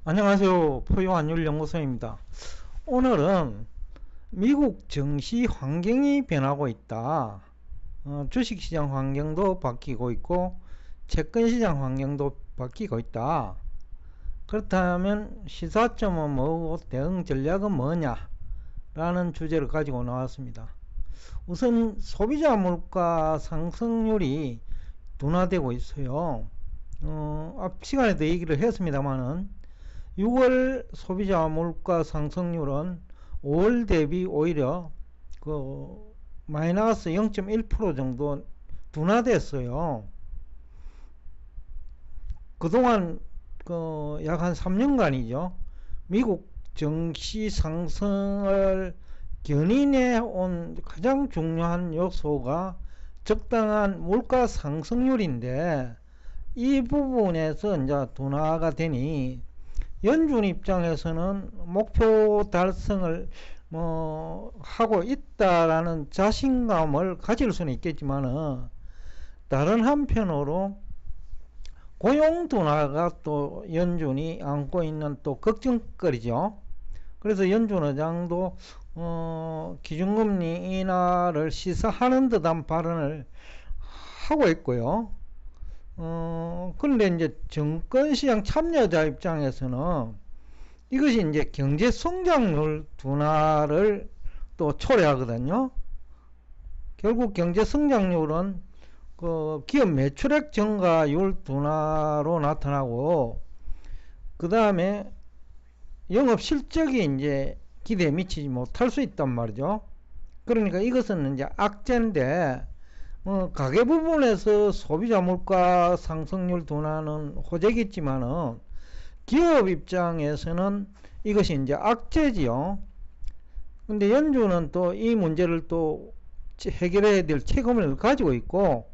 안녕하세요. 포유환율연구소입니다. 오늘은 미국 증시 환경이 변하고 있다. 주식시장 환경도 바뀌고 있고 채권시장 환경도 바뀌고 있다. 그렇다면 시사점은 뭐고 대응 전략은 뭐냐 라는 주제를 가지고 나왔습니다. 우선 소비자 물가 상승률이 둔화되고 있어요. 앞 시간에도 얘기를 했습니다만은 6월 소비자 물가 상승률은 5월 대비 오히려 마이너스 0.1% 정도 둔화됐어요. 그동안 약 한 3년간이죠. 미국 증시 상승을 견인해 온 가장 중요한 요소가 적당한 물가 상승률인데, 이 부분에서 이제 둔화가 되니 연준 입장에서는 목표 달성을 하고 있다라는 자신감을 가질 수는 있겠지만은, 다른 한편으로 고용 둔화가 또 연준이 안고 있는 또 걱정거리죠. 그래서 연준 의장도 기준금리 인하를 시사하는 듯한 발언을 하고 있고요. 그런데 이제 증권시장 참여자 입장에서는 이것이 이제 경제 성장률 둔화를 또 초래하거든요. 결국 경제 성장률은 기업 매출액 증가율 둔화로 나타나고, 그 다음에 영업 실적이 이제 기대에 미치지 못할 수 있단 말이죠. 그러니까 이것은 이제 악재인데, 가계 부분에서 소비자 물가 상승률 둔화는 호재겠지만은 기업 입장에서는 이것이 이제 악재지요. 근데 연준은 또 이 문제를 또 해결해야 될 책임을 가지고 있고,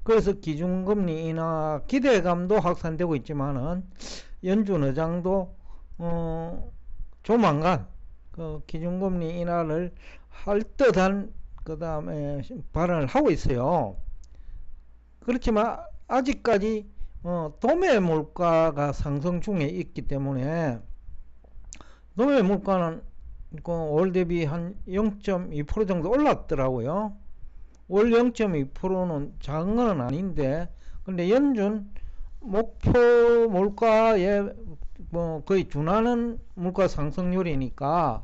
그래서 기준금리 인하 기대감도 확산되고 있지만은 연준 의장도 조만간 기준금리 인하를 할 듯한 그 다음에 발언을 하고 있어요. 그렇지만 아직까지 도매 물가가 상승 중에 있기 때문에, 도매 물가는 올 대비 한 0.2% 정도 올랐더라고요. 월 0.2%는 작은 건 아닌데, 근데 연준 목표 물가에 거의 준하는 물가 상승률이니까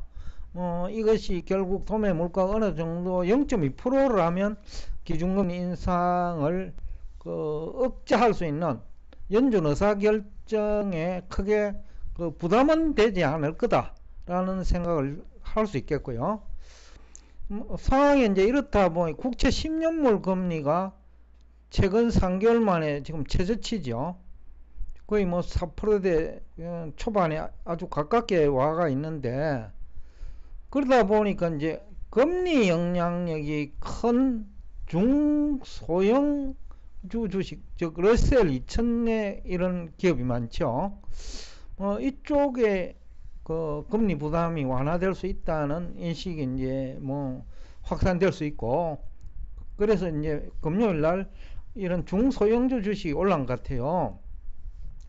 이것이 결국 도매 물가가 어느 정도 0.2%라면 기준금리 인상을 억제할 수 있는 연준 의사결정에 크게 부담은 되지 않을 거다라는 생각을 할 수 있겠고요. 상황이 이제 이렇다 보니 국채 10년물 금리가 최근 3개월 만에 지금 최저치죠. 거의 4%대 초반에 아주 가깝게 와가 있는데, 그러다 보니까 이제 금리 영향력이 큰 중소형 주식, 즉 러셀 2000의 이런 기업이 많죠. 이쪽에 금리 부담이 완화될 수 있다는 인식이 이제 확산될 수 있고, 그래서 이제 금요일 날 이런 중소형주 주식이 올라온 것 같아요.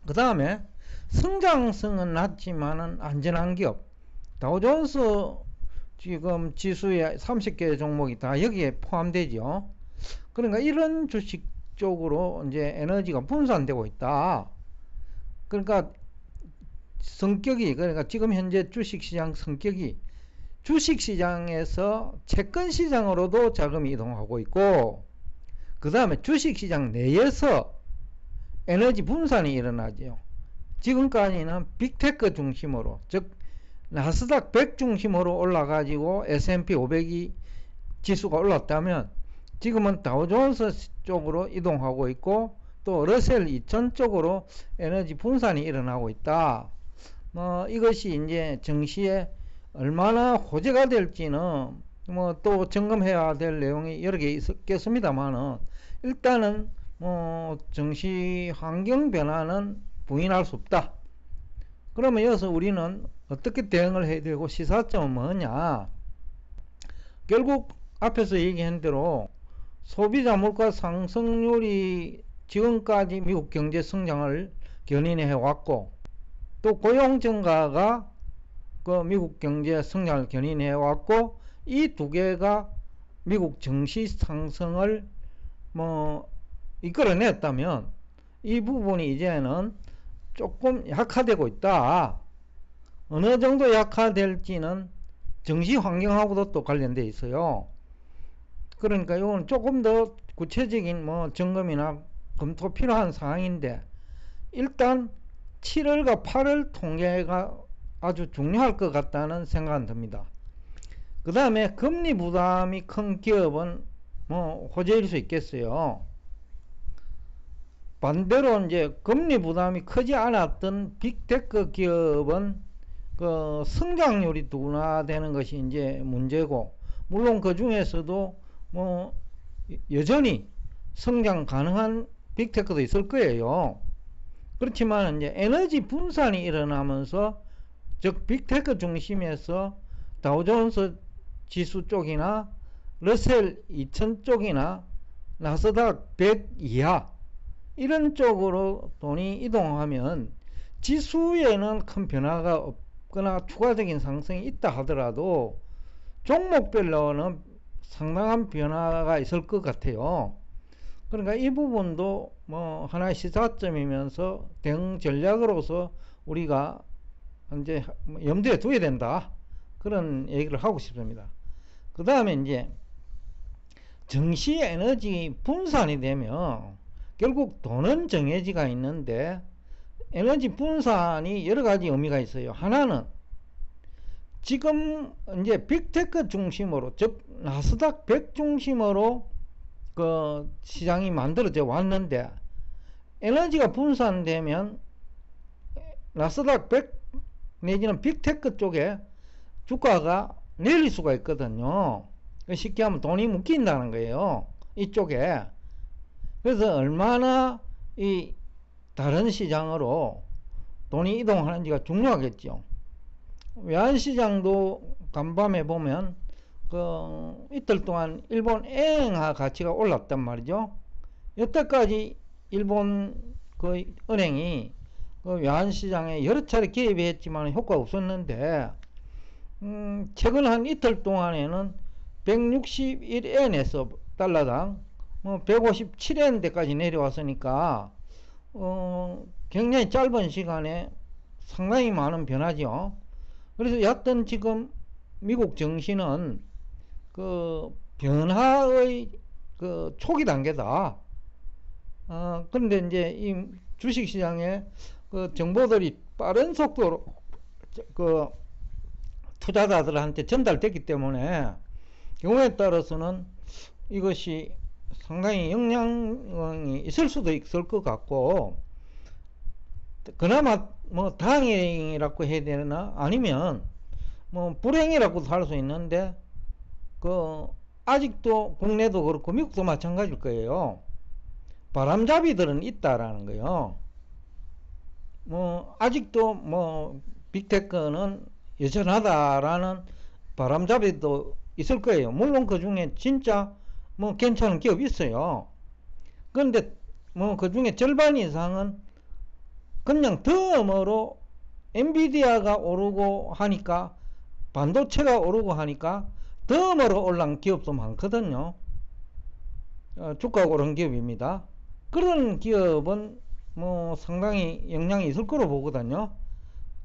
그 다음에 성장성은 낮지만은 안전한 기업, 다우존스 지금 지수에 30개 종목이 다 여기에 포함되죠. 그러니까 이런 주식 쪽으로 이제 에너지가 분산되고 있다. 그러니까 그러니까 지금 현재 주식시장 성격이 주식시장에서 채권시장으로도 자금이 이동하고 있고, 그 다음에 주식시장 내에서 에너지 분산이 일어나죠. 지금까지는 빅테크 중심으로, 즉 나스닥 100 중심으로 올라가지고 S&P 500이 지수가 올랐다면, 지금은 다우존스 쪽으로 이동하고 있고 또 러셀 2000 쪽으로 에너지 분산이 일어나고 있다. 이것이 이제 증시에 얼마나 호재가 될지는 또 점검해야 될 내용이 여러 개 있겠습니다만은, 일단은 증시 환경 변화는 부인할 수 없다. 그러면 여기서 우리는 어떻게 대응을 해야 되고 시사점은 뭐냐? 결국 앞에서 얘기한 대로 소비자 물가 상승률이 지금까지 미국 경제 성장을 견인해 왔고, 또 고용 증가가 그 미국 경제 성장을 견인해 왔고, 이 두 개가 미국 증시 상승을 뭐 이끌어냈다면, 이 부분이 이제는 조금 약화되고 있다. 어느 정도 약화될지는 증시 환경하고도 또 관련돼 있어요. 그러니까 이건 조금 더 구체적인 뭐 점검이나 검토 필요한 사항인데, 일단 7월과 8월 통계가 아주 중요할 것 같다는 생각은 듭니다. 그 다음에 금리 부담이 큰 기업은 뭐 호재일 수 있겠어요. 반대로 이제 금리 부담이 크지 않았던 빅테크 기업은 그 성장률이 둔화되는 것이 이제 문제고, 물론 그 중에서도 뭐 여전히 성장 가능한 빅테크도 있을 거예요. 그렇지만 이제 에너지 분산이 일어나면서, 즉 빅테크 중심에서 다우존스 지수 쪽이나 러셀 2000 쪽이나 나스닥 100 이하 이런 쪽으로 돈이 이동하면 지수에는 큰 변화가 없거나 추가적인 상승이 있다 하더라도 종목별로는 상당한 변화가 있을 것 같아요. 그러니까 이 부분도 뭐 하나의 시사점이면서 대응 전략으로서 우리가 이제 염두에 둬야 된다, 그런 얘기를 하고 싶습니다. 그 다음에 이제 증시 에너지 분산이 되면 결국 돈은 정해지가 있는데, 에너지 분산이 여러 가지 의미가 있어요. 하나는 지금 이제 빅테크 중심으로, 즉 나스닥 100 중심으로 그 시장이 만들어져 왔는데, 에너지가 분산되면 나스닥 100 내지는 빅테크 쪽에 주가가 내릴 수가 있거든요. 쉽게 하면 돈이 묶인다는 거예요, 이쪽에. 그래서 얼마나 이 다른 시장으로 돈이 이동하는지가 중요하겠죠. 외환시장도 간밤에 보면 그 이틀 동안 일본 엔화 가치가 올랐단 말이죠. 여태까지 일본 그 은행이 그 외환시장에 여러 차례 개입했지만 효과가 없었는데, 최근 한 이틀 동안에는 161엔에서 달러당 157엔대까지 내려왔으니까 굉장히 짧은 시간에 상당히 많은 변화죠. 그래서 여하튼 지금 미국 증시는 그 변화의 그 초기 단계다. 그런데 이제 이 주식시장에 그 정보들이 빠른 속도로 그 투자자들한테 전달됐기 때문에 경우에 따라서는 이것이 상당히 영향이 있을 수도 있을 것 같고, 그나마 뭐 다행이라고 해야 되나, 아니면 뭐 불행이라고도 할 수 있는데, 그 아직도 국내도 그렇고 미국도 마찬가지일 거예요. 바람잡이들은 있다라는 거예요. 뭐 아직도 뭐 빅테크는 여전하다라는 바람잡이도 있을 거예요. 물론 그 중에 진짜 뭐 괜찮은 기업이 있어요. 그런데 뭐 그 중에 절반 이상은 그냥 덤으로 엔비디아가 오르고 하니까, 반도체가 오르고 하니까 덤으로 올라간 기업도 많거든요. 주가가 오른 기업입니다. 그런 기업은 뭐 상당히 영향이 있을 거로 보거든요.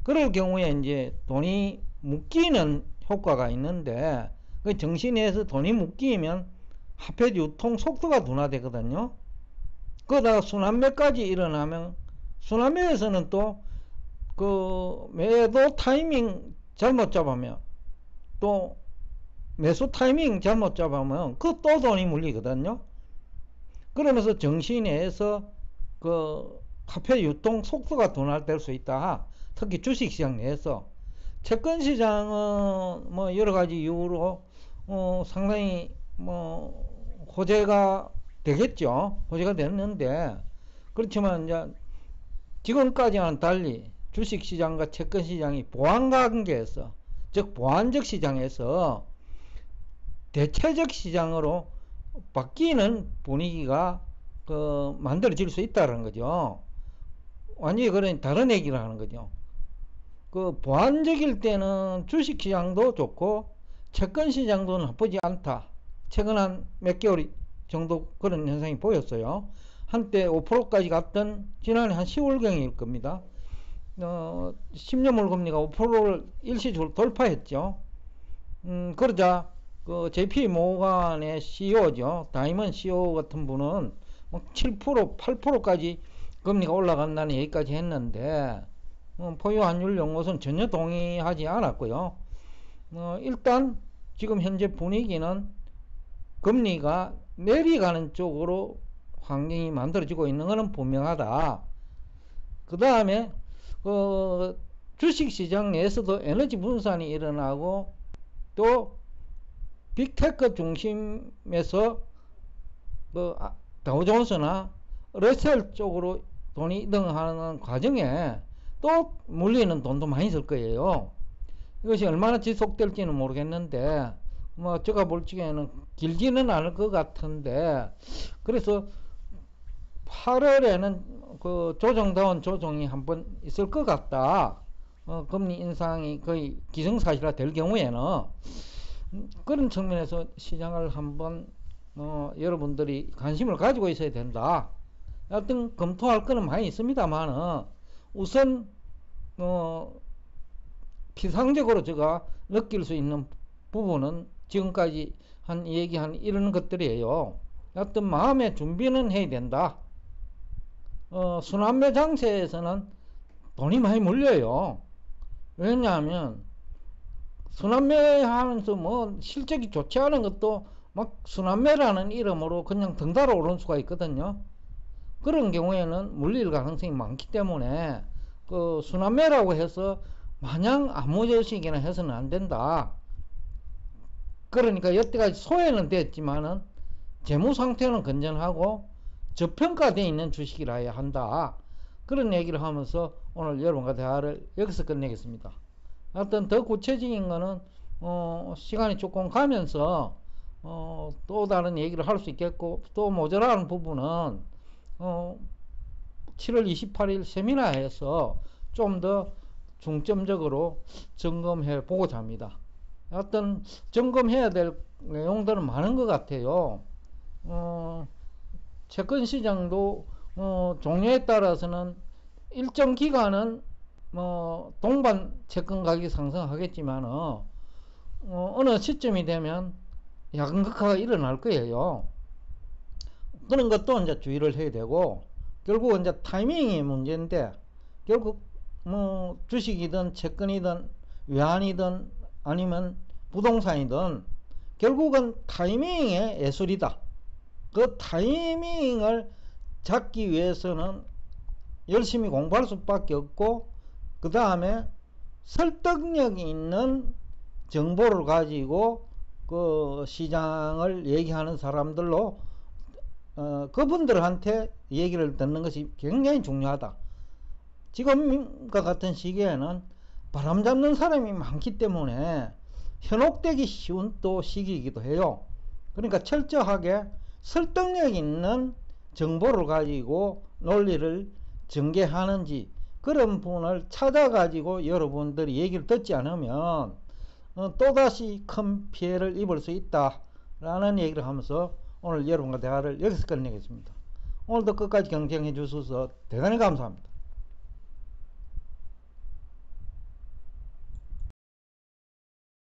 그럴 경우에 이제 돈이 묶이는 효과가 있는데, 그 정시 내에서 돈이 묶이면 화폐 유통 속도가 둔화되거든요. 그러다가 순환매까지 일어나면, 순환매에서는 또 그 매도 타이밍 잘못 잡으면, 또 매수 타이밍 잘못 잡으면 그 또 돈이 물리거든요. 그러면서 정시 내에서 그 화폐 유통 속도가 둔화될 수 있다. 특히 주식시장 내에서. 채권시장은 뭐 여러 가지 이유로 상당히 뭐 호재가 되겠죠. 호재가 됐는데, 그렇지만 이제 지금까지와는 달리 주식시장과 채권시장이 보완관계에서, 즉 보완적 시장에서 대체적 시장으로 바뀌는 분위기가 만들어질 수 있다는 거죠. 완전히 그런 다른 얘기를 하는 거죠. 그 보완적일 때는 주식시장도 좋고 채권시장도 나쁘지 않다. 최근 한 몇 개월 정도 그런 현상이 보였어요. 한때 5%까지 갔던 지난해 한 10월경일 겁니다. 10년물 금리가 5%를 일시적으로 돌파했죠. 그러자 그 JP 모간의 CEO죠. 다이먼 CEO 같은 분은 막 7%, 8%까지 금리가 올라간다는 얘기까지 했는데 포유 환율 연구소는 전혀 동의하지 않았고요. 일단 지금 현재 분위기는 금리가 내려가는 쪽으로 환경이 만들어지고 있는 것은 분명하다. 그 다음에 주식시장 내에서도 에너지 분산이 일어나고 또 빅테크 중심에서 다우존스나 러셀 쪽으로 돈이 이동하는 과정에 또 물리는 돈도 많이 있을 거예요. 이것이 얼마나 지속될지는 모르겠는데 제가 볼 적에는 길지는 않을 것 같은데, 그래서 8월에는 그 조정다운 조정이 한번 있을 것 같다. 금리 인상이 거의 기정사실화 될 경우에는 그런 측면에서 시장을 한번 여러분들이 관심을 가지고 있어야 된다. 하여튼 검토할 거는 많이 있습니다만 우선 피상적으로 제가 느낄 수 있는 부분은 지금까지 얘기한 이런 것들이에요. 하여튼 마음의 준비는 해야 된다. 순환매 장세에서는 돈이 많이 물려요. 왜냐하면 순환매 하면서 실적이 좋지 않은 것도 막 순환매라는 이름으로 그냥 덩달아 오른 수가 있거든요. 그런 경우에는 물릴 가능성이 많기 때문에 그 순환매라고 해서 마냥 아무 저식이나 해서는 안 된다. 그러니까 여태까지 소외는 됐지만은 재무 상태는 건전하고 저평가되어 있는 주식이라 해야 한다. 그런 얘기를 하면서 오늘 여러분과 대화를 여기서 끝내겠습니다. 하여튼 더 구체적인 거는 시간이 조금 가면서 또 다른 얘기를 할 수 있겠고, 또 모자라는 부분은 7월 28일 세미나에서 좀 더 중점적으로 점검해 보고자 합니다. 하여튼 점검해야 될 내용들은 많은 것 같아요. 채권 시장도 종류에 따라서는 일정 기간은 동반 채권 가격이 상승하겠지만 어느 시점이 되면 양극화가 일어날 거예요. 그런 것도 이제 주의를 해야 되고, 결국 이제 타이밍이 문제인데, 결국 주식이든 채권이든 외환이든 아니면 부동산이든 결국은 타이밍의 예술이다. 그 타이밍을 잡기 위해서는 열심히 공부할 수밖에 없고, 그 다음에 설득력이 있는 정보를 가지고 그 시장을 얘기하는 사람들로 그분들한테 얘기를 듣는 것이 굉장히 중요하다. 지금과 같은 시기에는 바람 잡는 사람이 많기 때문에 현혹되기 쉬운 또 시기이기도 해요. 그러니까 철저하게 설득력 있는 정보를 가지고 논리를 전개하는지 그런 분을 찾아가지고 여러분들이 얘기를 듣지 않으면 또다시 큰 피해를 입을 수 있다라는 얘기를 하면서 오늘 여러분과 대화를 여기서 끝내겠습니다. 오늘도 끝까지 경청해 주셔서 대단히 감사합니다.